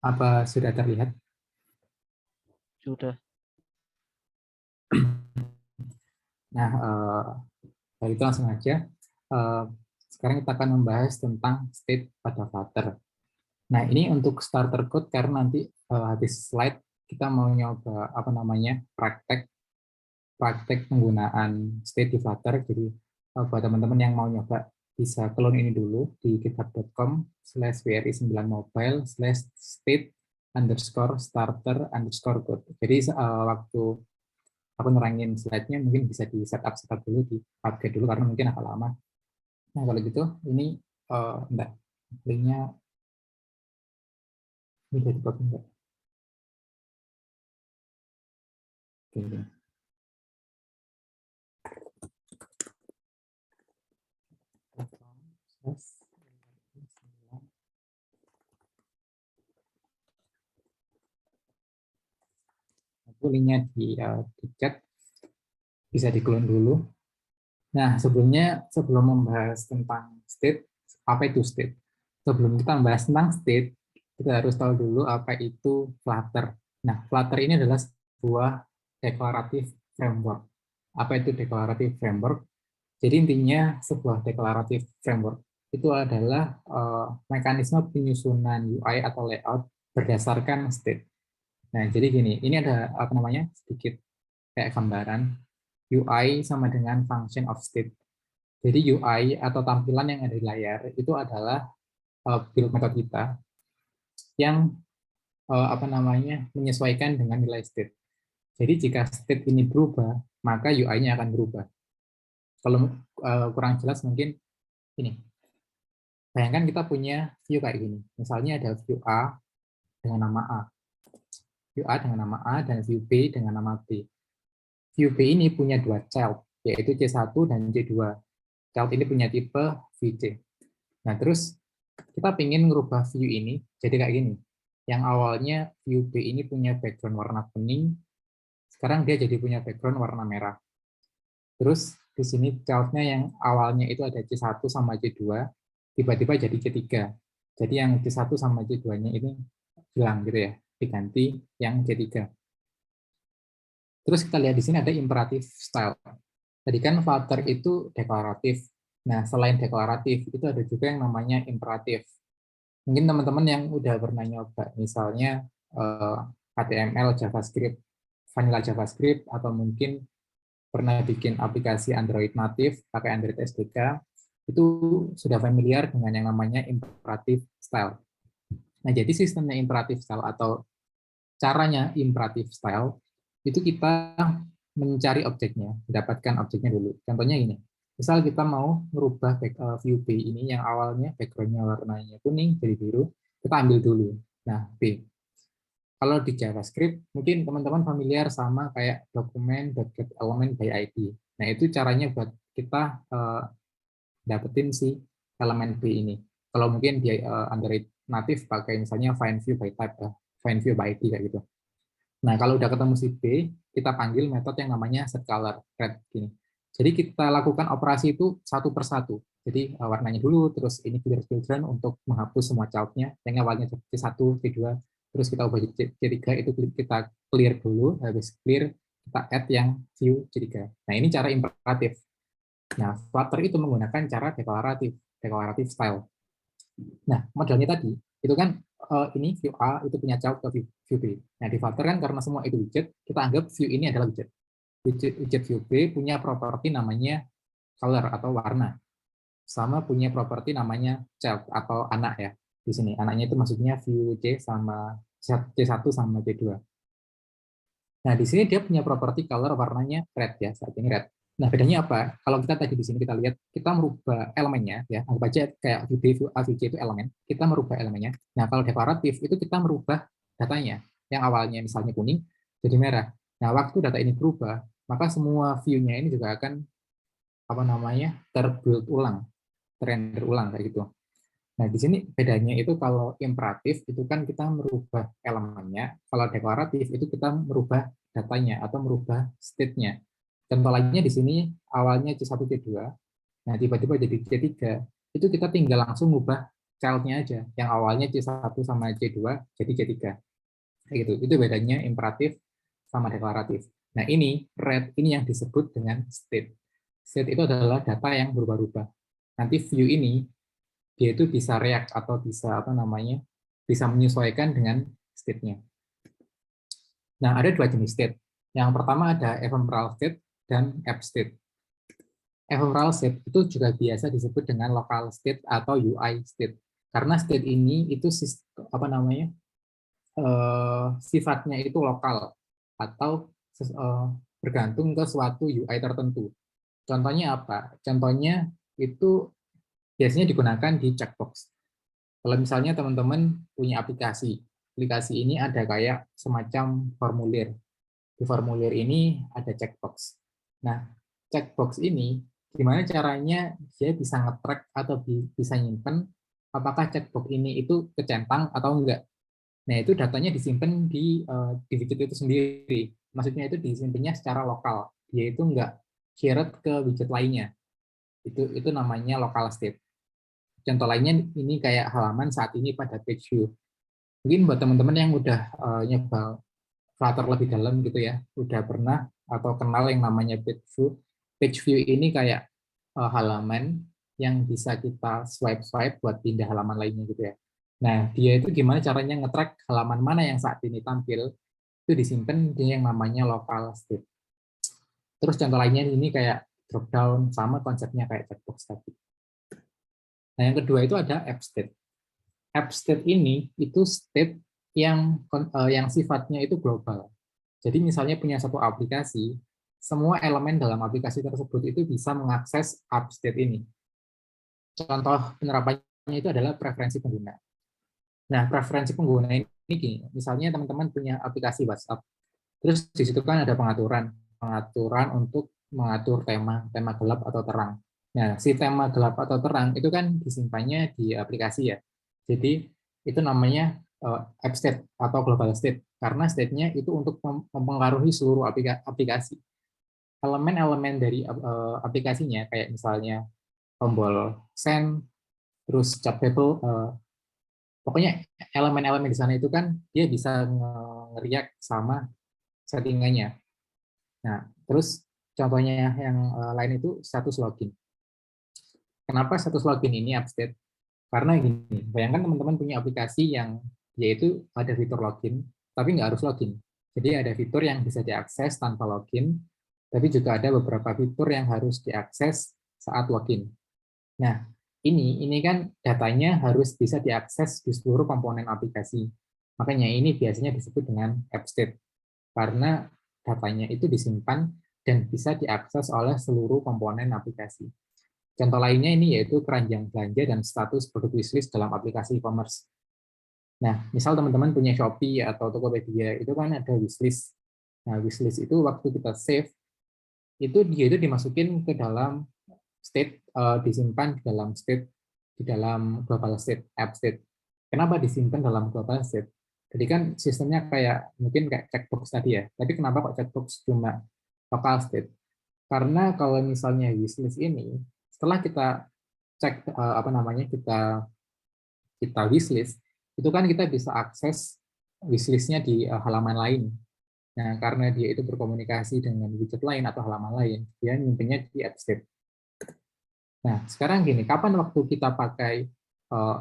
Apa sudah terlihat? Sudah. Nah, kalau itu langsung aja. Eh, Sekarang kita akan membahas tentang state pada Flutter. Nah, ini untuk starter code karena nanti habis slide kita mau nyoba apa namanya praktek praktek penggunaan state di Flutter. Jadi buat teman-teman yang mau nyoba bisa clone ini dulu di github.com/wri9mobile/state_starter_code. Jadi waktu aku nerangin slide-nya mungkin bisa di setup dulu, di update dulu karena mungkin agak lama. Nah, kalau gitu ini enggak, linknya ini jadi copy enggak? Oke. Aku linknya di chat, bisa di clone dulu. Nah, sebelum membahas tentang state, apa itu state? Sebelum kita membahas tentang state, kita harus tahu dulu apa itu Flutter. Nah, Flutter ini adalah sebuah declarative framework. Apa itu declarative framework? Jadi intinya sebuah declarative framework itu adalah mekanisme penyusunan UI atau layout berdasarkan state. Nah, jadi gini, ini ada apa namanya sedikit kayak gambaran. UI sama dengan function of state. Jadi UI atau tampilan yang ada di layar itu adalah build method kita yang apa namanya menyesuaikan dengan nilai state. Jadi jika state ini berubah, maka UI-nya akan berubah. Kalau kurang jelas mungkin ini. Bayangkan kita punya view kayak gini. Misalnya ada view A dengan nama A, view A dengan nama A, dan view B dengan nama B. View B ini punya dua child, yaitu C1 dan C2. Child ini punya tipe VC. Nah, terus kita ingin merubah view ini jadi kayak gini. Yang awalnya view B ini punya background warna kuning, sekarang dia jadi punya background warna merah. Terus di sini childnya yang awalnya itu ada C1 sama C2, tiba-tiba jadi C3. Jadi yang C1 sama C2-nya ini hilang gitu ya, diganti yang C3. Terus kita lihat di sini ada imperative style. Tadi kan Flutter itu deklaratif. Nah, selain deklaratif, itu ada juga yang namanya imperatif. Mungkin teman-teman yang udah pernah nyoba, misalnya HTML, JavaScript, vanilla JavaScript, atau mungkin pernah bikin aplikasi Android native pakai Android SDK, itu sudah familiar dengan yang namanya imperative style. Nah, jadi sistemnya imperative style atau caranya imperative style itu kita mencari objeknya, mendapatkan objeknya dulu. Contohnya ini, misal kita mau merubah view B ini yang awalnya backgroundnya warnanya kuning jadi biru, kita ambil dulu. Nah, B. Kalau di JavaScript, mungkin teman-teman familiar sama kayak dokumen element by ID. Nah, itu caranya buat kita dapetin si elemen B ini. Kalau mungkin di Android native pakai misalnya find view by type, find view by ID kayak gitu. Nah, kalau udah ketemu si B, kita panggil metode yang namanya setColor red gini. Jadi kita lakukan operasi itu satu persatu. Jadi warnanya dulu, terus ini clear children untuk menghapus semua childnya, yang awalnya C1, C2, terus kita ubah jadi C3, itu kita clear dulu, habis clear kita add yang view C3. Nah, ini cara imperatif. Nah, Flutter itu menggunakan cara deklaratif style. Nah, modelnya tadi, itu kan ini view A itu punya child ke view B. Nah, di Flutter kan karena semua itu widget, kita anggap view ini adalah widget. Widget view B punya properti namanya color atau warna. Sama punya properti namanya child atau anak ya. Di sini anaknya itu maksudnya view C sama C1 sama C2. Nah, di sini dia punya properti color warnanya red ya, saat ini red. Nah, bedanya apa? Kalau kita tadi di sini kita lihat, kita merubah elemennya ya, anggap aja kayak view B, view A, view C itu elemen, kita merubah elemennya. Nah, kalau deklaratif itu kita merubah datanya, yang awalnya misalnya kuning jadi merah. Nah, waktu data ini berubah, maka semua view-nya ini juga akan apa namanya terbuild ulang, terrender ulang kayak gitu. Nah, di sini bedanya itu kalau imperatif itu kan kita merubah elemennya, kalau deklaratif itu kita merubah datanya atau merubah state-nya. Contoh lainnya di sini awalnya C1, C2, nah tiba-tiba jadi C3, itu kita tinggal langsung mengubah child-nya aja, yang awalnya C1 sama C2 jadi C3. Kayak gitu. Itu bedanya imperatif sama deklaratif. Nah, ini red ini yang disebut dengan state. State itu adalah data yang berubah-ubah. Nanti view ini dia itu bisa react atau bisa apa namanya? Bisa menyesuaikan dengan state-nya. Nah, ada dua jenis state. Yang pertama ada ephemeral state dan app state. Ephemeral state itu juga biasa disebut dengan local state atau UI state. Karena state ini itu apa namanya? Sifatnya itu lokal atau bergantung ke suatu UI tertentu. Contohnya apa? Contohnya itu biasanya digunakan di checkbox. Kalau misalnya teman-teman punya aplikasi, aplikasi ini ada kayak semacam formulir. Di formulir ini ada checkbox. Nah, checkbox ini gimana caranya dia bisa nge-track atau bisa nyimpen apakah checkbox ini itu kecentang atau enggak. Nah, itu datanya disimpan di widget itu sendiri. Maksudnya itu disimpannya secara lokal. Dia itu enggak shared ke widget lainnya. Itu namanya local state. Contoh lainnya ini kayak halaman saat ini pada page view. Mungkin buat teman-teman yang udah nyoba Flutter lebih dalam gitu ya, udah pernah atau kenal yang namanya page view. Page view ini kayak halaman yang bisa kita swipe buat pindah halaman lainnya gitu ya. Nah, dia itu gimana caranya nge-track halaman mana yang saat ini tampil, itu disimpan di yang namanya local state. Terus contoh lainnya ini kayak drop down, sama konsepnya kayak checkbox tadi. Nah, yang kedua itu ada app state. App state ini itu state yang sifatnya itu global. Jadi misalnya punya satu aplikasi, semua elemen dalam aplikasi tersebut itu bisa mengakses app state ini. Contoh penerapannya itu adalah preferensi pengguna. Nah, preferensi pengguna ini gini, misalnya teman-teman punya aplikasi WhatsApp, terus di situ kan ada pengaturan untuk mengatur tema gelap atau terang. Nah, si tema gelap atau terang itu kan disimpannya di aplikasi ya. Jadi itu namanya app state atau global state karena state-nya itu untuk mempengaruhi seluruh aplikasi. Elemen-elemen dari aplikasinya kayak misalnya tombol send, terus chat bubble, pokoknya elemen-elemen di sana itu kan dia bisa nge-react sama settingannya. Nah, terus contohnya yang lain itu status login. Kenapa status login ini update? Karena gini, bayangkan teman-teman punya aplikasi yang yaitu ada fitur login, tapi nggak harus login. Jadi ada fitur yang bisa diakses tanpa login, tapi juga ada beberapa fitur yang harus diakses saat login. Nah, ini kan datanya harus bisa diakses di seluruh komponen aplikasi. Makanya ini biasanya disebut dengan app state, karena datanya itu disimpan dan bisa diakses oleh seluruh komponen aplikasi. Contoh lainnya ini yaitu keranjang belanja dan status produk wishlist dalam aplikasi e-commerce. Nah, misal teman-teman punya Shopee atau Tokopedia, itu kan ada wishlist. Nah, wishlist itu waktu kita save, itu dia itu dimasukin ke dalam state, disimpan di dalam global state, app state. Kenapa disimpan dalam global state? Jadi kan sistemnya kayak mungkin kayak checkbox tadi ya. Tapi kenapa kok checkbox cuma local state? Karena kalau misalnya wishlist ini, setelah kita cek apa namanya kita wishlist, itu kan kita bisa akses wishlistnya di halaman lain. Nah, karena dia itu berkomunikasi dengan widget lain atau halaman lain, dia nyimpennya di app state. Nah, sekarang gini, kapan waktu kita pakai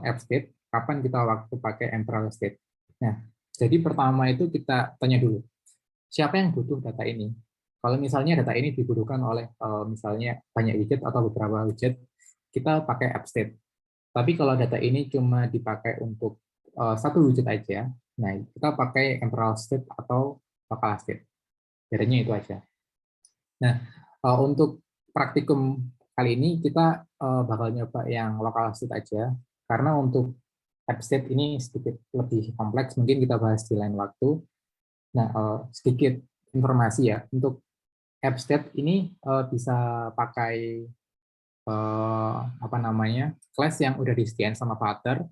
app state, kapan kita waktu pakai ephemeral state? Nah, jadi pertama itu kita tanya dulu, siapa yang butuh data ini? Kalau misalnya data ini dibutuhkan oleh misalnya banyak widget atau beberapa widget, kita pakai app state. Tapi kalau data ini cuma dipakai untuk satu widget aja, nah kita pakai ephemeral state atau local state. Bedanya itu aja. Nah, untuk praktikum kali ini kita bakal nyoba yang local state aja, karena untuk app state ini sedikit lebih kompleks, mungkin kita bahas di lain waktu. Nah, sedikit informasi ya, untuk app state ini bisa pakai apa namanya class yang udah disediain sama Flutter,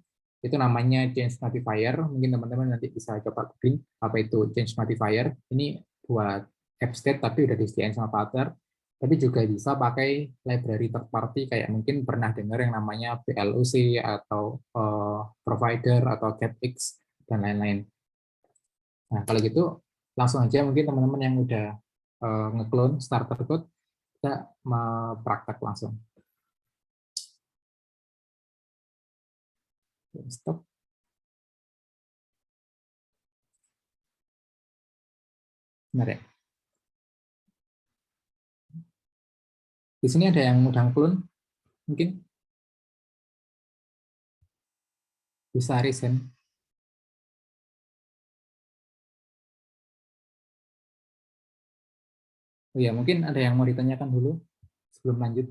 itu namanya change notifier. Mungkin teman-teman nanti bisa coba googling apa itu change notifier. Ini buat app state tapi udah disediain sama Flutter. Tapi juga bisa pakai library third party, kayak mungkin pernah dengar yang namanya BLOC atau provider atau GetX dan lain-lain. Nah, kalau gitu langsung aja mungkin teman-teman yang udah ngeklon starter code kita praktek langsung. Stop. Benar ya? Di sini ada yang udah clone, mungkin bisa resend. Oh ya, mungkin ada yang mau ditanyakan dulu sebelum lanjut.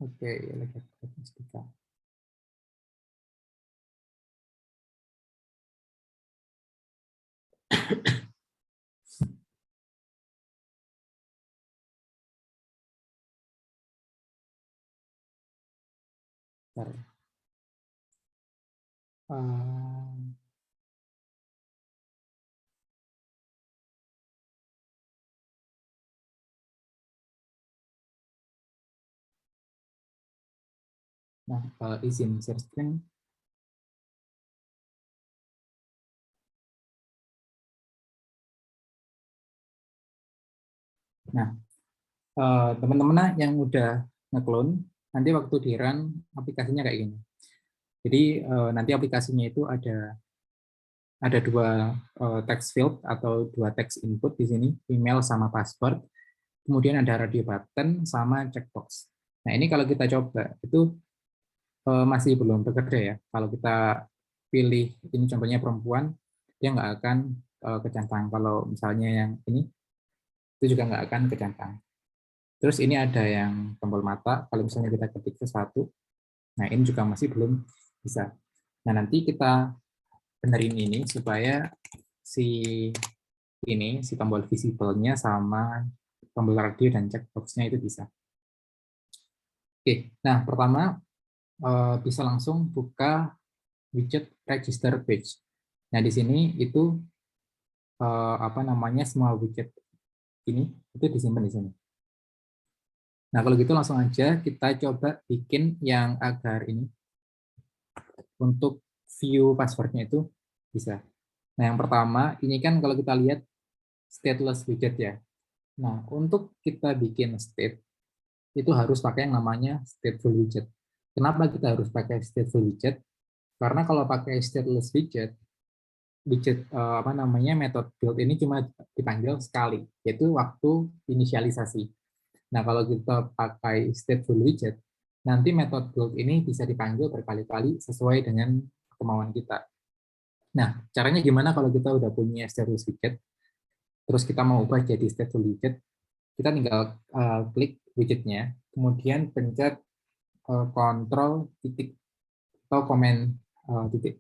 Oke, lihat speaker. Bentar. Nah, izin share screen. Nah, teman-teman yang udah ngeklon, nanti waktu di run aplikasinya kayak gini. Jadi nanti aplikasinya itu ada dua text field atau dua text input di sini, email sama password. Kemudian ada radio button sama checkbox. Nah, ini kalau kita coba itu masih belum bekerja ya. Kalau kita pilih ini contohnya perempuan, dia nggak akan kecantang. Kalau misalnya yang ini, itu juga nggak akan kecantang. Terus ini ada yang tombol mata, kalau misalnya kita ketik sesuatu, nah ini juga masih belum bisa. Nah, nanti kita benerin ini supaya si tombol visible-nya sama tombol radio dan checkbox-nya itu bisa. Oke, nah pertama bisa langsung buka widget register page. Nah, di sini itu apa namanya, semua widget ini itu disimpan di sini. Nah, kalau gitu langsung aja kita coba bikin yang agar ini untuk view passwordnya itu bisa. Nah, yang pertama ini kan kalau kita lihat stateless widget ya. Nah, untuk kita bikin state itu harus pakai yang namanya stateful widget. Kenapa kita harus pakai stateful widget? Karena kalau pakai stateless widget apa namanya, metode build ini cuma dipanggil sekali, yaitu waktu inisialisasi. Nah, kalau kita pakai stateful widget, nanti metode build ini bisa dipanggil berkali-kali sesuai dengan kemauan kita. Nah, caranya gimana kalau kita udah punya stateful widget, terus kita mau ubah jadi stateful widget, kita tinggal klik widgetnya, kemudian pencet Ctrl titik atau Command titik.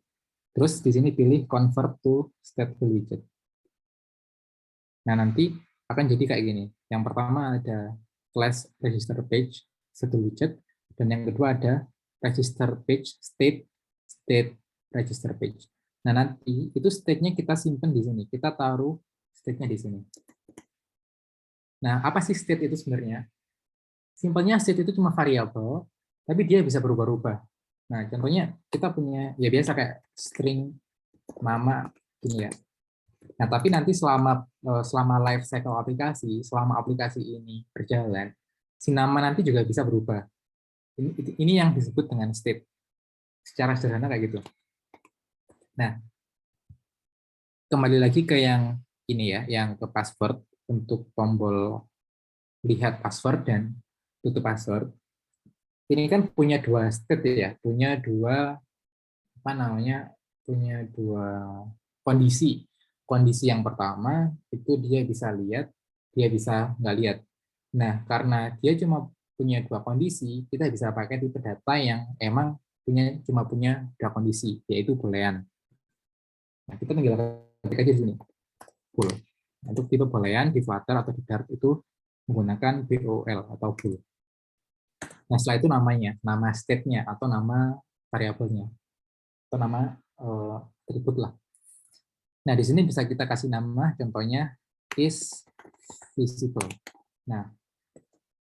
Terus di sini pilih Convert to Stateful Widget. Nah, nanti akan jadi kayak gini. Yang pertama ada class register page stateful widget, dan yang kedua ada register page state register page. Nah, nanti itu state-nya kita simpan di sini. Kita taruh state-nya di sini. Nah, apa sih state itu sebenarnya? Simpelnya state itu cuma variabel, tapi dia bisa berubah-ubah. Nah, contohnya kita punya ya biasa kayak string nama ini ya. Nah, tapi nanti selama life cycle aplikasi, selama aplikasi ini berjalan, si nama nanti juga bisa berubah. Ini yang disebut dengan state. Secara sederhana kayak gitu. Nah, kembali lagi ke yang ini ya, yang ke password, untuk tombol lihat password dan tutup password. Ini kan punya dua state ya, punya dua apa namanya, punya dua kondisi. Kondisi yang pertama itu dia bisa lihat, dia bisa nggak lihat. Nah, karena dia cuma punya dua kondisi, kita bisa pakai tipe data yang emang cuma punya dua kondisi, yaitu boolean. Nah, kita tinggal ketik aja di sini, bool. Untuk tipe boolean di Flutter atau di Dart itu menggunakan BOL atau bool. Nah, setelah itu namanya, nama state-nya atau nama variabelnya atau nama atribut lah. Nah, di sini bisa kita kasih nama, contohnya is visible. Nah,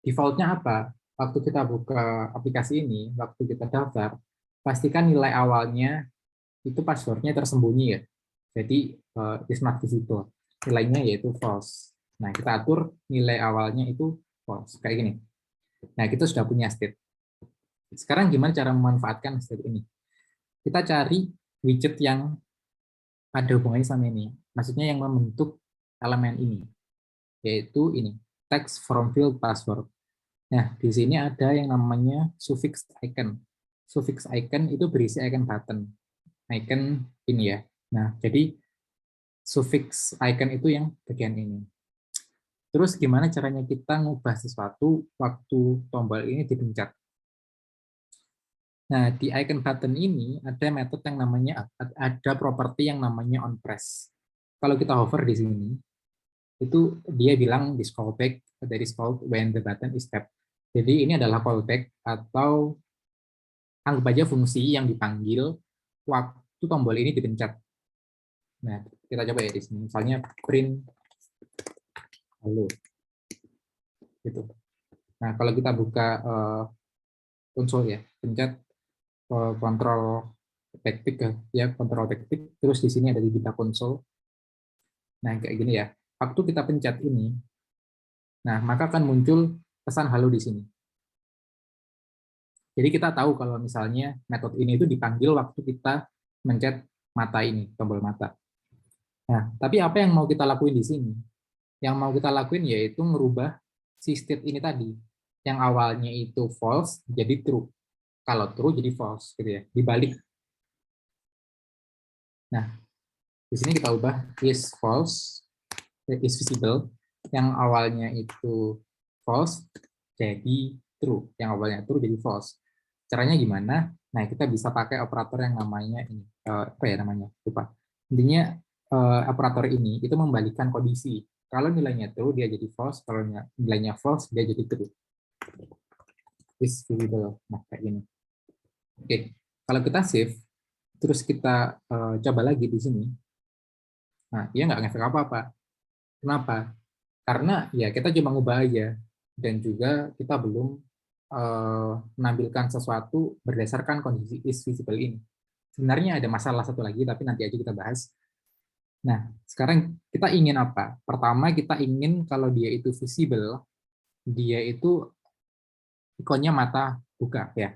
default-nya apa? Waktu kita buka aplikasi ini, waktu kita daftar, pastikan nilai awalnya itu password-nya tersembunyi ya. Jadi is not visible. Nilainya yaitu false. Nah, kita atur nilai awalnya itu false kayak gini. Nah, kita sudah punya state. Sekarang gimana cara memanfaatkan state ini? Kita cari widget yang ada hubungannya sama ini. Maksudnya yang membentuk elemen ini, yaitu ini, text from field password. Nah, di sini ada yang namanya suffix icon. Suffix icon itu berisi icon button. Icon ini ya. Nah, jadi suffix icon itu yang bagian ini. Terus gimana caranya kita ngubah sesuatu waktu tombol ini dipencet? Nah, di icon button ini ada metode yang namanya, ada properti yang namanya onPress. Kalau kita hover di sini, itu dia bilang this callback that is called when the button is tapped. Jadi ini adalah callback atau anggap aja fungsi yang dipanggil waktu tombol ini dipencet. Nah, kita coba ya di sini. Misalnya print halo. Gitu. Nah, kalau kita buka konsol ya, pencet kontrol backtick ya, kontrol backtick, terus di sini ada di kita konsol. Nah, kayak gini ya. Waktu kita pencet ini, nah, maka akan muncul pesan halo di sini. Jadi kita tahu kalau misalnya metode ini itu dipanggil waktu kita mencet mata ini, tombol mata. Nah, tapi apa yang mau kita lakuin di sini? Yang mau kita lakuin yaitu merubah si state ini tadi. Yang awalnya itu false jadi true. Kalau true jadi false gitu ya, dibalik. Nah, di sini kita ubah is false, is visible, yang awalnya itu false jadi true, yang awalnya true jadi false. Caranya gimana? Nah, kita bisa pakai operator yang namanya ini, apa ya namanya? Lupa. Intinya operator ini itu membalikkan kondisi. Kalau nilainya true dia jadi false, kalau nilainya false dia jadi true. Is visible. Nah, kayak gini. Oke, kalau kita save, terus kita coba lagi di sini. Nah, dia nggak ngefek apa-apa. Kenapa? Karena ya kita cuma ngubah aja, dan juga kita belum menampilkan sesuatu berdasarkan kondisi is visible ini. Sebenarnya ada masalah satu lagi, tapi nanti aja kita bahas. Nah, sekarang kita ingin apa? Pertama, kita ingin kalau dia itu visible, dia itu ikonnya mata buka ya.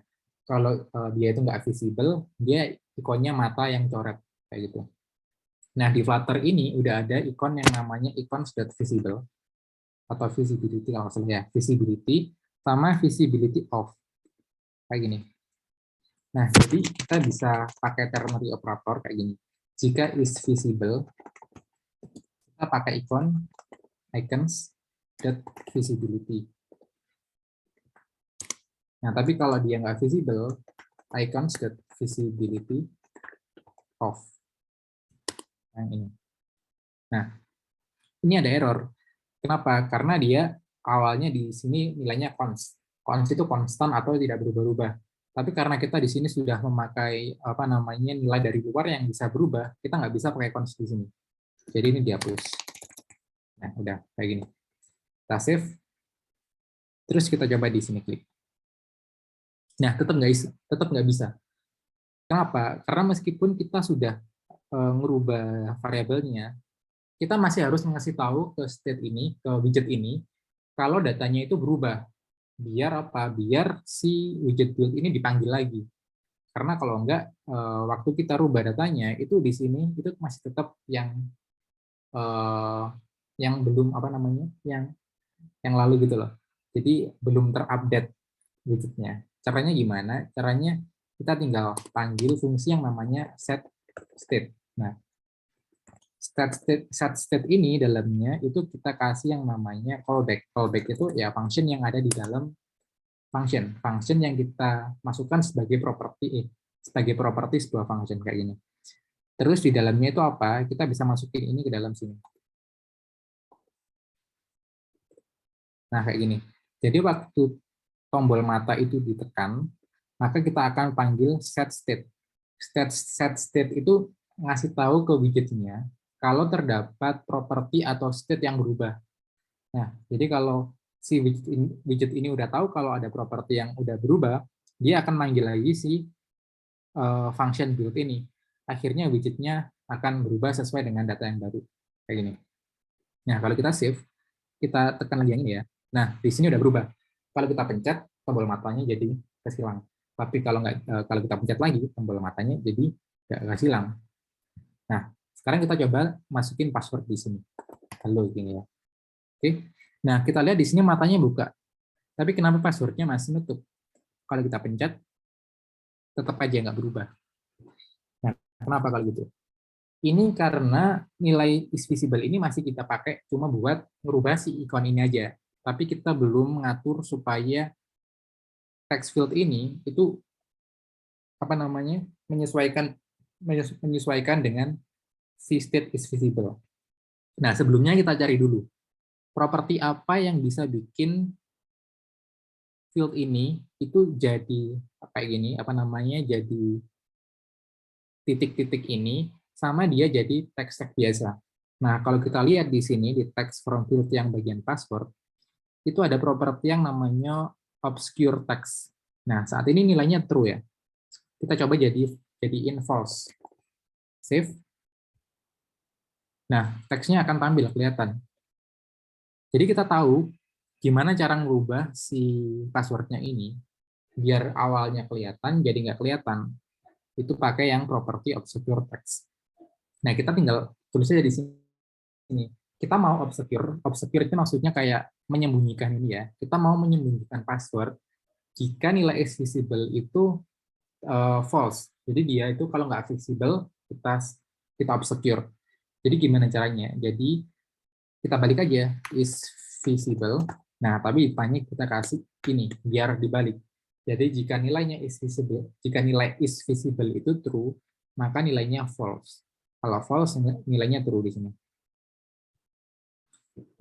Kalau dia itu nggak visible, dia ikonnya mata yang coret kayak gitu. Nah, di Flutter ini udah ada ikon yang namanya icons.visible atau visibility kalau salah ya, visibility sama visibility off kayak gini. Nah, jadi kita bisa pakai ternary operator kayak gini. Jika is visible, kita pakai icons.visibility. Nah, tapi kalau dia nggak visible, icons.visibility off. Yang ini. Nah, ini ada error. Kenapa? Karena dia awalnya di sini nilainya const. Const itu konstan atau tidak berubah-ubah. Tapi karena kita di sini sudah memakai apa namanya nilai dari luar yang bisa berubah, kita nggak bisa pakai const di sini. Jadi ini dihapus. Nah, udah kayak gini. Kita save. Terus kita coba di sini klik. Nah, tetap nggak bisa. Kenapa? Karena meskipun kita sudah merubah variabelnya, kita masih harus ngasih tahu ke state ini, ke widget ini, kalau datanya itu berubah. Biar apa? Biar si widget build ini dipanggil lagi. Karena kalau enggak, waktu kita rubah datanya, itu di sini itu masih tetap yang belum apa namanya, yang lalu gitu loh. Jadi belum terupdate widgetnya. Caranya gimana? Caranya kita tinggal panggil fungsi yang namanya set state. Nah, set state ini dalamnya itu kita kasih yang namanya callback. Callback itu ya function yang ada di dalam function yang kita masukkan sebagai properti sebuah function kayak gini. Terus di dalamnya itu apa? Kita bisa masukin ini ke dalam sini. Nah, kayak gini. Jadi waktu tombol mata itu ditekan, maka kita akan panggil set state. Set state itu ngasih tahu ke widgetnya kalau terdapat properti atau state yang berubah. Nah, jadi kalau si widget ini udah tahu kalau ada properti yang udah berubah, dia akan manggil lagi si function build ini. Akhirnya widgetnya akan berubah sesuai dengan data yang baru. Kayak gini. Nah, kalau kita save, kita tekan lagi yang ini ya. Nah, di sini udah berubah. Kalau kita pencet, tombol matanya jadi kesilang. Tapi kalau kita pencet lagi, tombol matanya jadi nggak silang. Nah, sekarang kita coba masukin password di sini. Halo gini ya. Oke. Nah, kita lihat di sini matanya buka. Tapi kenapa passwordnya masih nutup? Kalau kita pencet, tetap aja nggak berubah. Nah, kenapa kalau gitu? Ini karena nilai is visible ini masih kita pakai cuma buat merubah si ikon ini aja. Tapi kita belum mengatur supaya text field ini itu apa namanya menyesuaikan dengan si state is visible. Nah, sebelumnya kita cari dulu properti apa yang bisa bikin field ini itu jadi kayak gini, apa namanya, jadi titik-titik ini sama dia jadi teks biasa. Nah, kalau kita lihat di sini di text from field yang bagian password, itu ada properti yang namanya obscure text. Nah, saat ini nilainya true ya. Kita coba jadiin false. Save. Nah, teksnya akan tampil kelihatan. Jadi kita tahu gimana cara merubah si passwordnya ini biar awalnya kelihatan jadi nggak kelihatan. Itu pakai yang property obscure text. Nah, kita tinggal tulisnya di sini. Kita mau obscure itu maksudnya kayak menyembunyikan ini ya. Kita mau menyembunyikan password jika nilai is visible itu false. Jadi dia itu kalau nggak visible, kita obscure. Jadi gimana caranya? Jadi kita balik aja is visible. Nah, tapi depannya kita kasih ini biar dibalik. Jadi jika nilainya is visible, jika nilai is visible itu true, maka nilainya false. Kalau false nilainya true di sini.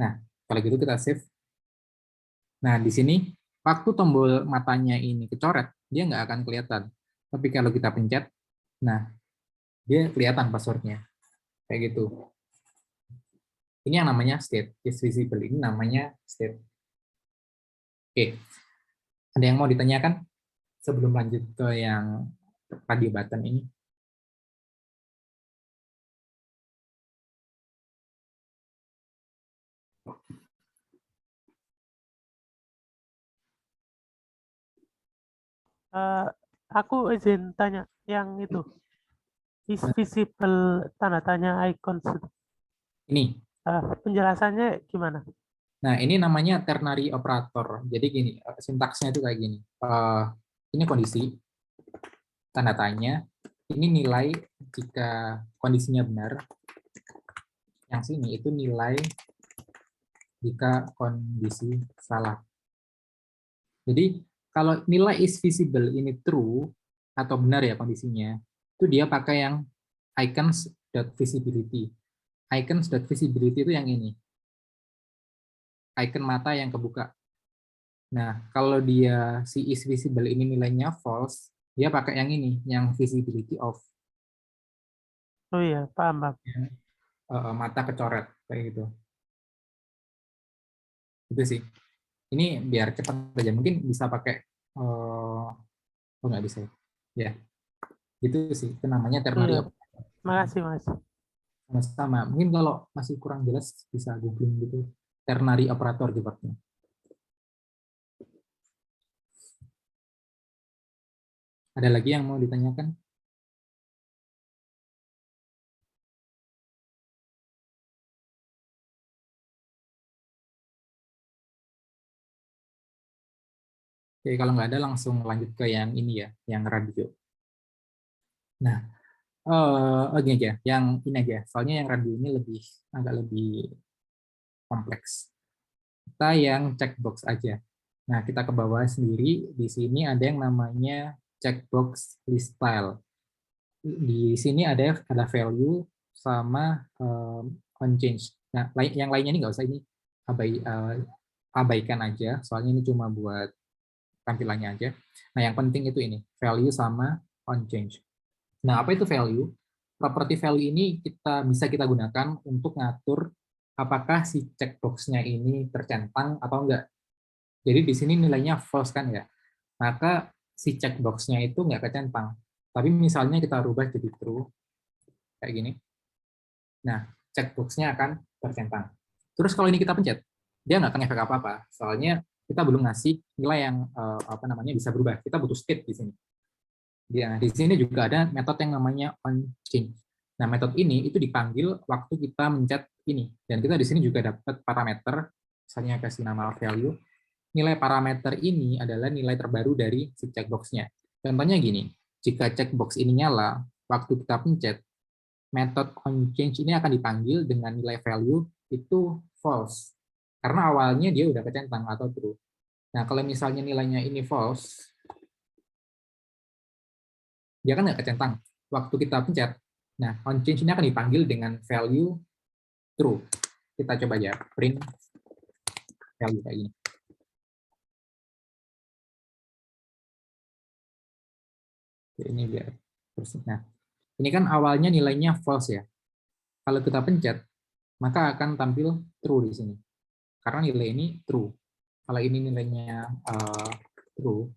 Nah, kalau gitu kita save. Nah, di sini waktu tombol matanya ini kecoret, dia nggak akan kelihatan. Tapi kalau kita pencet, nah dia kelihatan passwordnya. Kayak gitu. Ini yang namanya state. Is visible ini namanya state. Oke. Ada yang mau ditanyakan sebelum lanjut ke yang radio button ini? Aku izin tanya yang itu is visible tanda tanya icon Ini. penjelasannya gimana? Nah, ini namanya ternary operator. Jadi gini, sintaksnya itu kayak gini. Ini kondisi, tanda tanya, ini nilai jika kondisinya benar. Yang sini itu nilai jika kondisi salah. Jadi kalau nilai is visible ini true atau benar ya kondisinya, itu dia pakai yang icons.visibility. Icons.visibility itu yang ini. Icon mata yang kebuka. Nah, kalau dia si is visible ini nilainya false, dia pakai yang ini, yang visibility off. Oh iya, paham, Bang. Mata kecoret kayak gitu. Itu sih. Ini biar cepat aja. Mungkin bisa pakai oh nggak bisa ya. Ya, gitu sih. Itu namanya ternary Iya, operator. makasih, Mas. Sama-sama. Mungkin kalau masih kurang jelas bisa googling gitu. Ternary operator keyboardnya. Ada lagi yang mau ditanyakan? Oke, kalau nggak ada langsung lanjut ke yang ini ya, yang radio. Nah, gini aja, yang ini aja. Soalnya yang radio ini agak lebih kompleks. Kita yang checkbox aja. Nah, kita ke bawah sendiri, di sini ada yang namanya checkbox list style. Di sini ada value sama on change. Nah, yang lainnya ini nggak usah ini abaikan aja, soalnya ini cuma buat tampilannya aja. Nah, yang penting itu ini, value sama onChange. Nah, apa itu value? Property value ini bisa kita gunakan untuk ngatur apakah si checkbox-nya ini tercentang atau enggak. Jadi di sini nilainya false kan ya. Maka si checkbox-nya itu enggak kecentang. Tapi misalnya kita rubah jadi true, kayak gini. Nah, checkbox-nya akan tercentang. Terus kalau ini kita pencet, dia nggak akan efek apa-apa. Soalnya kita belum ngasih nilai yang bisa berubah. Kita butuh state di sini. Di sini juga ada metode yang namanya onChange. Nah, metode ini itu dipanggil waktu kita mencet ini. Dan kita di sini juga dapat parameter, misalnya kasih nama value. Nilai parameter ini adalah nilai terbaru dari si checkbox-nya. Contohnya gini, jika checkbox ini nyala, waktu kita pencet, metode onChange ini akan dipanggil dengan nilai value itu false. Karena awalnya dia udah kecentang atau true. Nah, kalau misalnya nilainya ini false, dia kan nggak kecentang. Waktu kita pencet, nah onChange ini akan dipanggil dengan value true. Kita coba aja print value kayak gini. Ini biar terus. Nah, ini kan awalnya nilainya false ya. Kalau kita pencet, maka akan tampil true di sini. Karena nilai ini true. Kalau ini nilainya true,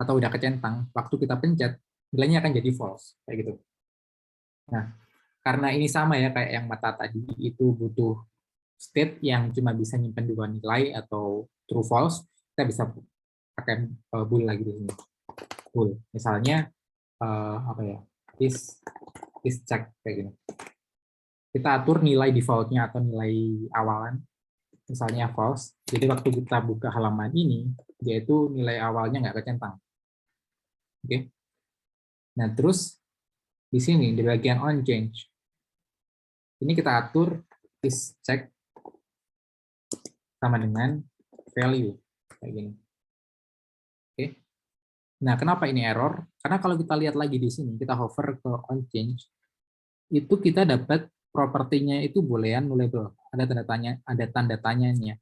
atau udah kecentang, waktu kita pencet, nilainya akan jadi false. Kayak gitu. Nah, karena ini sama ya, kayak yang mata tadi, itu butuh state yang cuma bisa nyimpen dua nilai atau true false, kita bisa pakai bool lagi di sini. Bool. Misalnya, apa ya, is check, kayak gini. Kita atur nilai defaultnya atau nilai awalan, misalnya false. Jadi waktu kita buka halaman ini, yaitu nilai awalnya nggak kecentang. Oke. Nah, terus di sini di bagian onChange, ini kita atur is check sama dengan value kayak gini. Oke. Nah, kenapa ini error? Karena kalau kita lihat lagi di sini, kita hover ke onChange, itu kita dapat propertinya itu boolean nullable. Ada tanda tanyanya.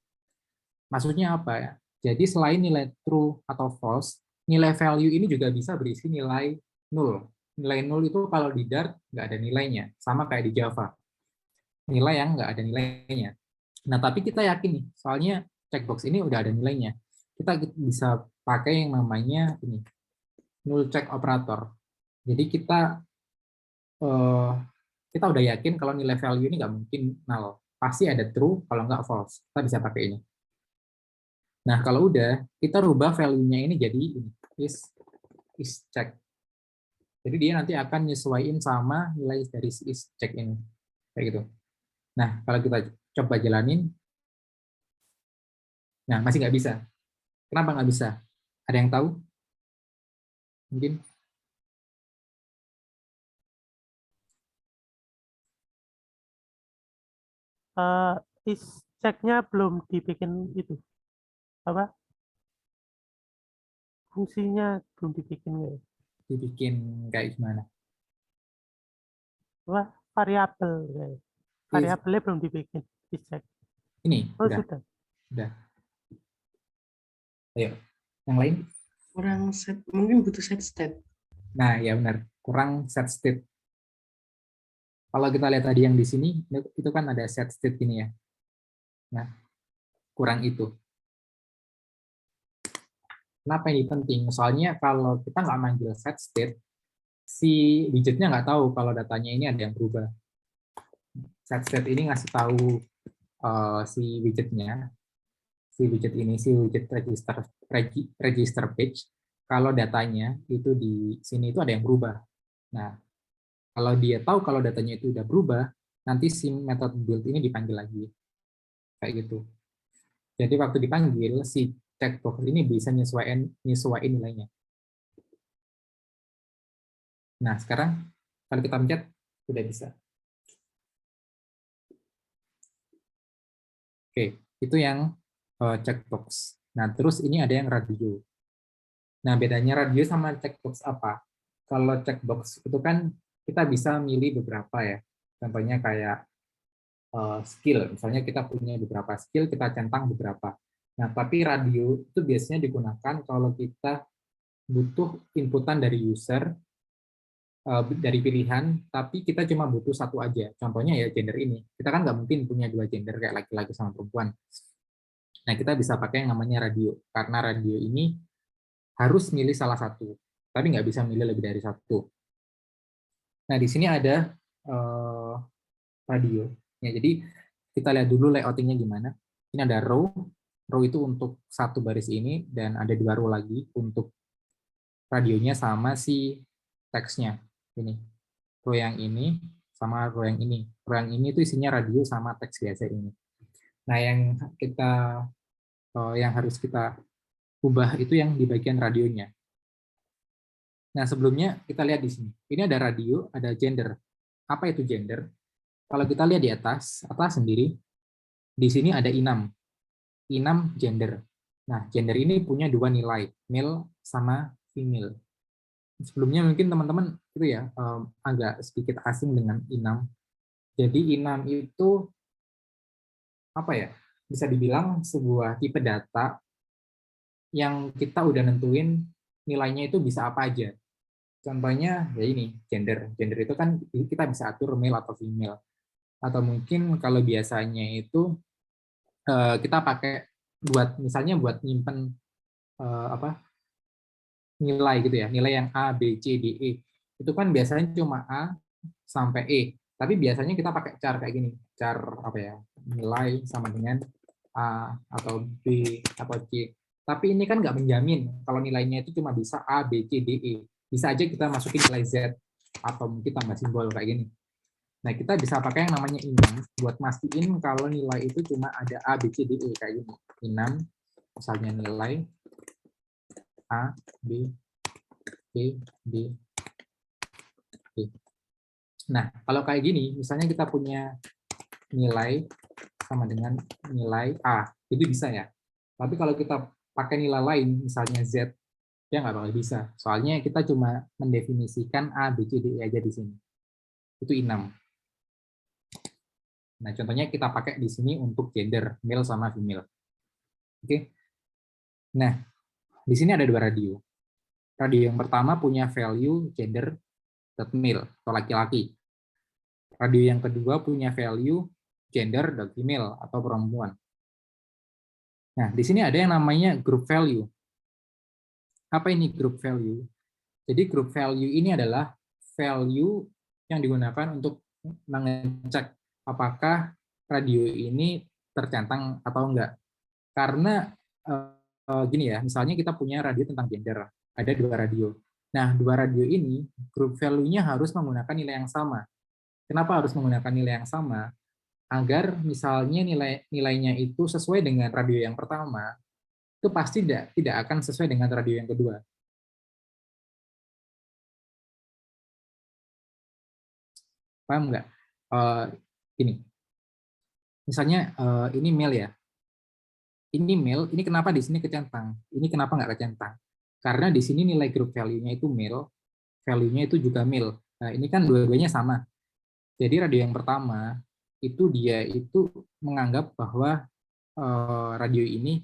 Maksudnya apa ya? Jadi selain nilai true atau false, nilai value ini juga bisa berisi nilai null. Nilai null itu kalau di Dart nggak ada nilainya, sama kayak di Java. Nilai yang nggak ada nilainya. Nah, tapi kita yakin nih, soalnya checkbox ini udah ada nilainya. Kita bisa pakai yang namanya ini, null check operator. Jadi kita udah yakin kalau nilai value ini nggak mungkin null. Pasti ada true, kalau nggak false. Kita bisa pakai ini. Nah, kalau udah, kita rubah value-nya ini jadi ini, is check. Jadi dia nanti akan nyesuaiin sama nilai dari si is check ini. Kayak gitu. Nah, kalau kita coba jalanin, nah masih nggak bisa. Kenapa nggak bisa? Ada yang tahu? Mungkin? Is check-nya belum dibikin itu. Apa? Fungsinya belum dibikin ya. Dibikin kayak gimana? Apa? Variabel ya. Variabelnya belum dibikin. Is check. Ini, Oh, udah. sudah. Udah. Ayo, yang lain? Kurang set, mungkin butuh set state. Nah, ya benar. Kurang set state. Kalau kita lihat tadi yang di sini, itu kan ada set state ini ya. Nah, kurang itu. Kenapa ini penting? Soalnya kalau kita nggak manggil set state, si widgetnya nggak tahu kalau datanya ini ada yang berubah. Set state ini ngasih tahu si widgetnya, si widget register page, kalau datanya itu di sini itu ada yang berubah. Nah, kalau dia tahu kalau datanya itu udah berubah, nanti si method build ini dipanggil lagi. Kayak gitu. Jadi waktu dipanggil, si checkbox ini bisa nyesuaiin nilainya. Nah, sekarang kalau kita pencet, sudah bisa. Oke, itu yang checkbox. Nah, terus ini ada yang radio. Nah, bedanya radio sama checkbox apa? Kalau checkbox itu kan kita bisa milih beberapa ya. Contohnya kayak skill. Misalnya kita punya beberapa skill, kita centang beberapa. Nah, tapi radio itu biasanya digunakan kalau kita butuh inputan dari user, dari pilihan, tapi kita cuma butuh satu aja. Contohnya ya gender ini. Kita kan nggak mungkin punya dua gender kayak laki-laki sama perempuan. Nah, kita bisa pakai yang namanya radio. Karena radio ini harus milih salah satu, tapi nggak bisa milih lebih dari satu. Nah, di sini ada radio. Ya, jadi kita lihat dulu layoutingnya gimana. Ini ada row. Row itu untuk satu baris ini, dan ada 2 row lagi untuk radionya sama si teksnya. Ini. Row yang ini sama row yang ini. Row yang ini itu isinya radio sama teks biasa ini. Nah, yang harus kita ubah itu yang di bagian radionya. Nah, sebelumnya kita lihat di sini. Ini ada radio, ada gender. Apa itu gender? Kalau kita lihat di atas sendiri, di sini ada enum gender. Nah, gender ini punya 2 nilai, male sama female. Sebelumnya mungkin teman-teman itu ya agak sedikit asing dengan enum. Jadi enum itu apa ya? Bisa dibilang sebuah tipe data yang kita udah nentuin nilainya itu bisa apa aja. Contohnya ya ini, gender. Gender itu kan kita bisa atur male atau female. Atau mungkin kalau biasanya itu kita pakai misalnya buat nyimpen nilai gitu ya, nilai yang A, B, C, D, E. Itu kan biasanya cuma A sampai E. Tapi biasanya kita pakai char kayak gini. Char apa ya? Nilai sama dengan A atau B atau C. Tapi ini kan nggak menjamin kalau nilainya itu cuma bisa A, B, C, D, E. Bisa aja kita masukin nilai Z atau mungkin tambah simbol kayak gini. Nah, kita bisa pakai yang namanya enum buat mastiin kalau nilai itu cuma ada A, B, C, D, E kayak gini. Enum, misalnya nilai A, B, C, D, E. Nah, kalau kayak gini, misalnya kita punya nilai sama dengan nilai A, itu bisa ya. Tapi kalau kita pakai nilai lain, misalnya Z, ya nggak bakal bisa. Soalnya kita cuma mendefinisikan A, B, C, D, E aja di sini. Itu enum. Nah, contohnya kita pakai di sini untuk gender, male sama female. Oke. Nah, di sini ada 2 radio. Radio yang pertama punya value gender male atau laki-laki. Radio yang kedua punya value gender female atau perempuan. Nah, di sini ada yang namanya group value. Apa ini group value? Jadi group value ini adalah value yang digunakan untuk mengecek apakah radio ini tercentang atau enggak. Karena gini ya, misalnya kita punya radio tentang gender, ada 2 radio. Nah, 2 radio ini group value-nya harus menggunakan nilai yang sama. Kenapa harus menggunakan nilai yang sama? Agar misalnya nilainya itu sesuai dengan radio yang pertama, itu pasti tidak akan sesuai dengan radio yang kedua. Paham nggak? Ini, misalnya ini male ya. Ini male, ini kenapa di sini kecentang? Ini kenapa nggak kecentang? Karena di sini nilai group value-nya itu male, value-nya itu juga male. Nah, ini kan dua-duanya sama. Jadi radio yang pertama itu dia itu menganggap bahwa radio ini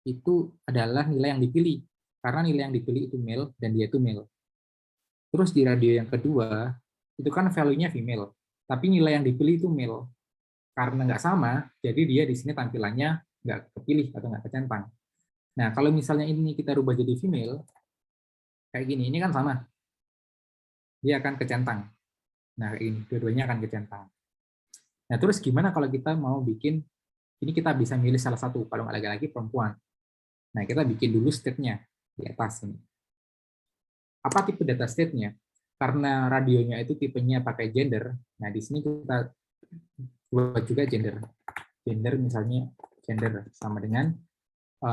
itu adalah nilai yang dipilih, karena nilai yang dipilih itu male dan dia itu male. Terus di radio yang kedua itu kan value-nya female, tapi nilai yang dipilih itu male. Karena nggak sama, jadi dia di sini tampilannya nggak kepilih atau nggak kecentang. Nah, kalau misalnya ini kita rubah jadi female, kayak gini, ini kan sama. Dia akan kecentang. Nah, ini dua-duanya akan kecentang. Nah, terus gimana kalau kita mau bikin, ini kita bisa milih salah satu, kalau nggak laki-laki, perempuan. Nah, kita bikin dulu state-nya di atas ini. Apa tipe data state-nya? Karena radionya itu tipenya pakai gender, nah di sini kita buat juga gender. Gender misalnya gender sama dengan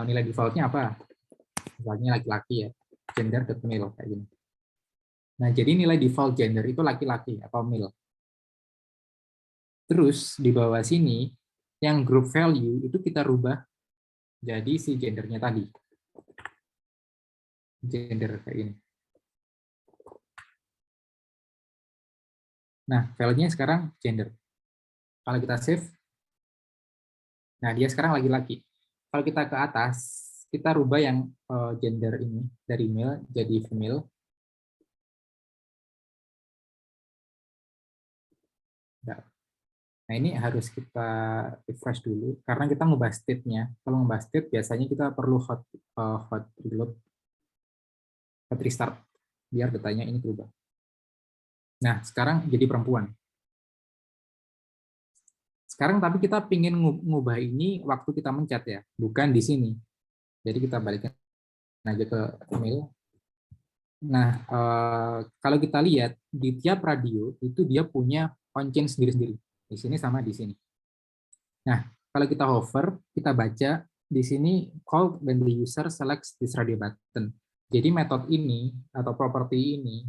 nilai default-nya apa? Misalnya laki-laki ya, gender male kayak gini. Nah, jadi nilai default gender itu laki-laki atau male. Terus di bawah sini, yang group value itu kita rubah jadi si gendernya tadi. Gender kayak gini. Nah, value-nya sekarang gender. Kalau kita save, Nah, dia sekarang laki-laki. Kalau kita ke atas, kita rubah yang gender ini dari male jadi female. Nah, ini harus kita refresh dulu karena kita ngubah state-nya. Kalau ngubah state biasanya kita perlu hot reload, hot restart biar datanya ini berubah. Nah, sekarang jadi perempuan. Sekarang tapi kita pingin ngubah ini waktu kita mencet ya, bukan di sini. Jadi kita balikin aja ke email. Nah, kalau kita lihat di tiap radio itu dia punya on-chain sendiri-sendiri. Di sini sama di sini. Nah, kalau kita hover, kita baca di sini call when the user selects this radio button. Jadi metode ini atau properti ini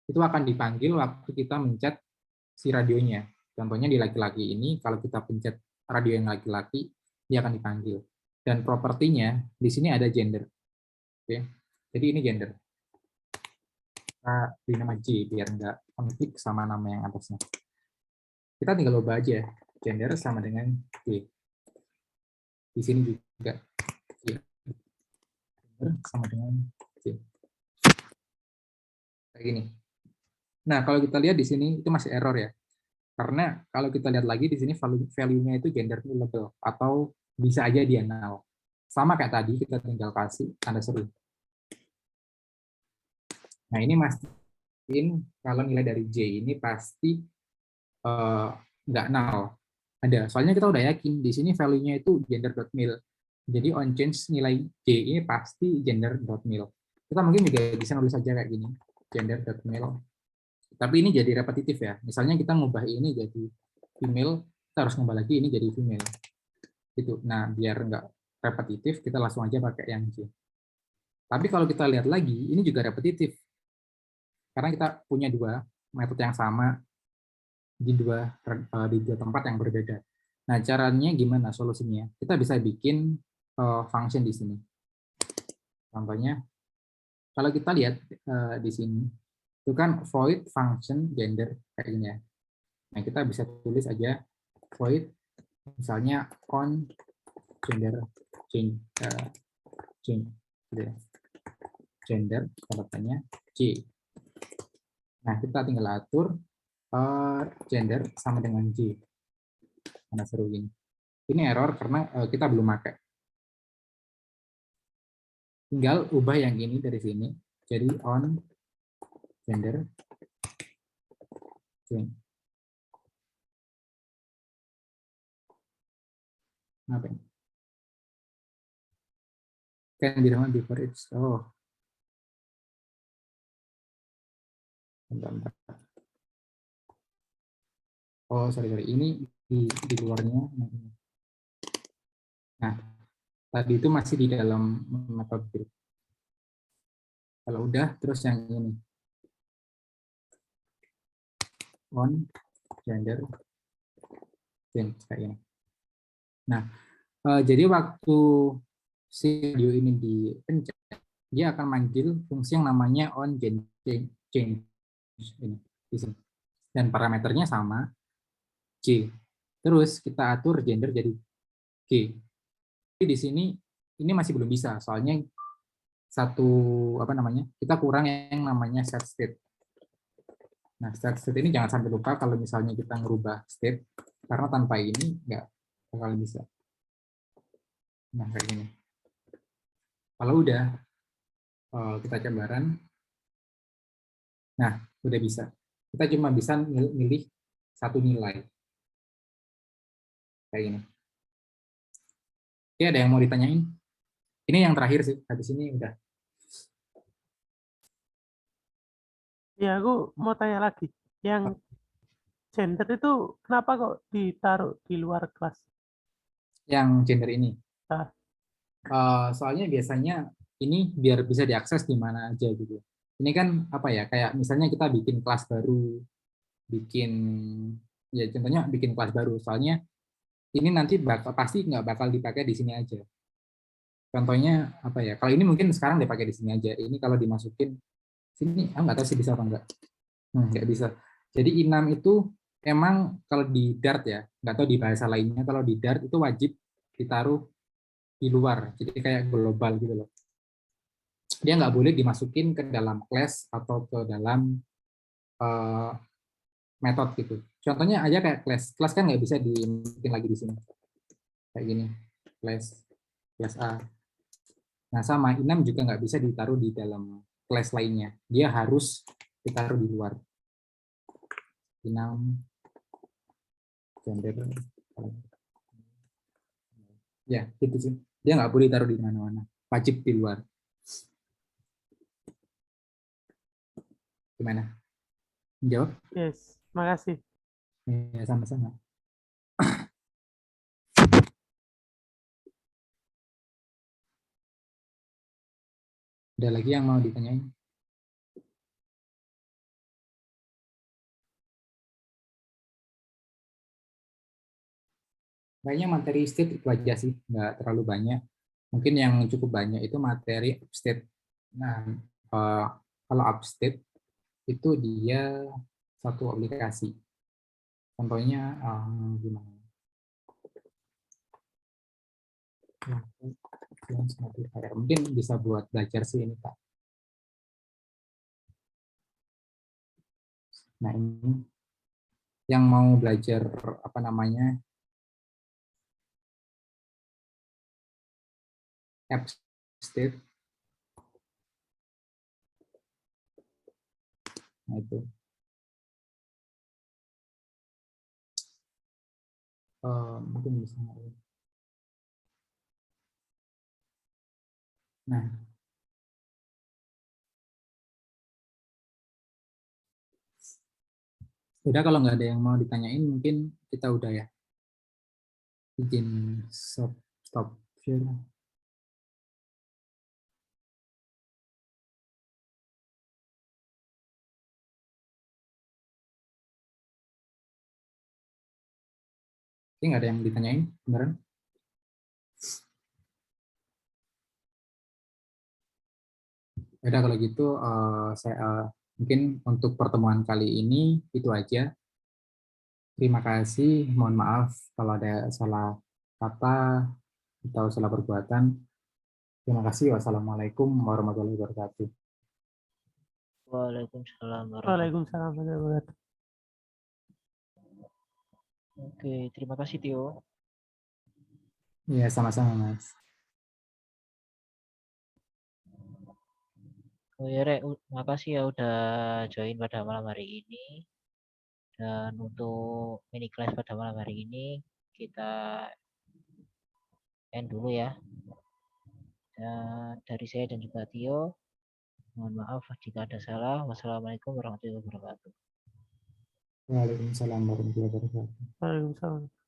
itu akan dipanggil waktu kita mencet si radionya. Contohnya di laki-laki ini, kalau kita pencet radio yang laki-laki, dia akan dipanggil. Dan propertinya di sini ada gender. Oke, jadi ini gender. Kita beri nama J biar nggak konflik sama nama yang atasnya. Kita tinggal ubah aja gender sama dengan J. Di sini juga J. Gender sama dengan J. Kayak gini. Nah, kalau kita lihat di sini itu masih error ya. Karena kalau kita lihat lagi di sini value-nya itu gender nullable atau bisa aja dia null. Sama kayak tadi kita tinggal kasih tanda seru. Nah, ini mastiin kalau nilai dari J ini pasti nggak null. Ada. Soalnya kita udah yakin di sini value-nya itu gender.mil. Jadi on change nilai J ini pasti gender.mil. Kita mungkin juga bisa nulis saja kayak gini, gender.mil. Tapi ini jadi repetitif ya. Misalnya kita ngubah ini jadi female, kita harus ngubah lagi ini jadi female. Gitu. Nah, biar nggak repetitif, kita langsung aja pakai yang J. Tapi kalau kita lihat lagi, ini juga repetitif. Karena kita punya dua metode yang sama di dua tempat yang berbeda. Nah, caranya gimana solusinya? Kita bisa bikin function di sini. Contohnya, kalau kita lihat di sini, itu kan void function gender kayak gini ya. Nah, kita bisa tulis aja void, misalnya on gender change gitu ya. Gender, katanya C. Nah, kita tinggal atur gender sama dengan J. Mana seru ini. Ini error karena kita belum pakai. Tinggal ubah yang ini dari sini. Jadi on gender change. Apa ini? Can be done before it's bentar. Oh, sorry. Ini di luarnya. Nah, tadi itu masih di dalam metode build. Kalau udah, terus yang ini. On gender change kayak ini. Nah, jadi waktu si video ini dipencet, dia akan manggil fungsi yang namanya on gender change ini di sini. Dan parameternya sama J. Terus kita atur gender jadi G. Jadi di sini ini masih belum bisa, soalnya kita kurang yang namanya set state. Nah, set state ini jangan sampai lupa kalau misalnya kita ngerubah state, karena tanpa ini nggak bakal bisa. Nah, kayak gini. Kalau udah kita coba run. Nah, udah bisa. Kita cuma bisa milih satu nilai. Kayak gini. Oke, ada yang mau ditanyain? Ini yang terakhir sih. Habis ini udah. Ya, aku mau tanya lagi. Yang gender itu kenapa kok ditaruh di luar kelas? Yang gender ini. Nah. Soalnya biasanya ini biar bisa diakses di mana aja gitu. Ini kan apa ya? Kayak misalnya kita bikin kelas baru, contohnya bikin kelas baru. Soalnya ini nanti pasti nggak bakal dipakai di sini aja. Contohnya apa ya? Kalau ini mungkin sekarang dipakai di sini aja. Ini kalau dimasukin sini, nggak tahu sih bisa apa enggak. Nggak bisa. Jadi enum itu emang kalau di Dart ya, nggak tahu di bahasa lainnya, kalau di Dart itu wajib ditaruh di luar, jadi kayak global gitu loh. Dia nggak boleh dimasukin ke dalam kelas atau ke dalam metode gitu. Contohnya aja kayak kelas kan nggak bisa dimasukin lagi di sini. Kayak gini, kelas A. Nah, sama enum juga nggak bisa ditaruh di dalam kelas lainnya. Dia harus ditaruh di luar. Enum, gender, ya gitu sih. Dia nggak boleh taruh di mana-mana. Wajib di luar. Gimana? Jawab? Yes, makasih. Ya, sama-sama. Ada lagi yang mau ditanyain? Kayaknya materi state itu aja sih, nggak terlalu banyak. Mungkin yang cukup banyak itu materi upstate. Nah, kalau upstate itu dia satu aplikasi. Contohnya gimana? Mungkin bisa buat belajar sih ini, Pak. Nah, ini yang mau belajar apa namanya? App state. Nah, itu. Mungkin bisa. Nah, udah kalau nggak ada yang mau ditanyain, mungkin kita udah ya. Bikin stop share. Ini nggak ada yang ditanyain, beneran? Udah kalau gitu, saya mungkin untuk pertemuan kali ini itu aja. Terima kasih, mohon maaf kalau ada salah kata atau salah perbuatan. Terima kasih. Wassalamualaikum warahmatullahi wabarakatuh. Waalaikumsalam warahmatullahi Waalaikumsalam warahmatullahi wabarakatuh. wabarakatuh. Oke, terima kasih Tio. Iya, sama-sama, Mas. Oh ya Rek, makasih ya udah join pada malam hari ini. Dan untuk mini class pada malam hari ini kita end dulu ya. Dan dari saya dan juga Tio, mohon maaf jika ada salah. Wassalamualaikum warahmatullahi wabarakatuh. Waalaikumsalam warahmatullahi wabarakatuh. Waalaikumsalam.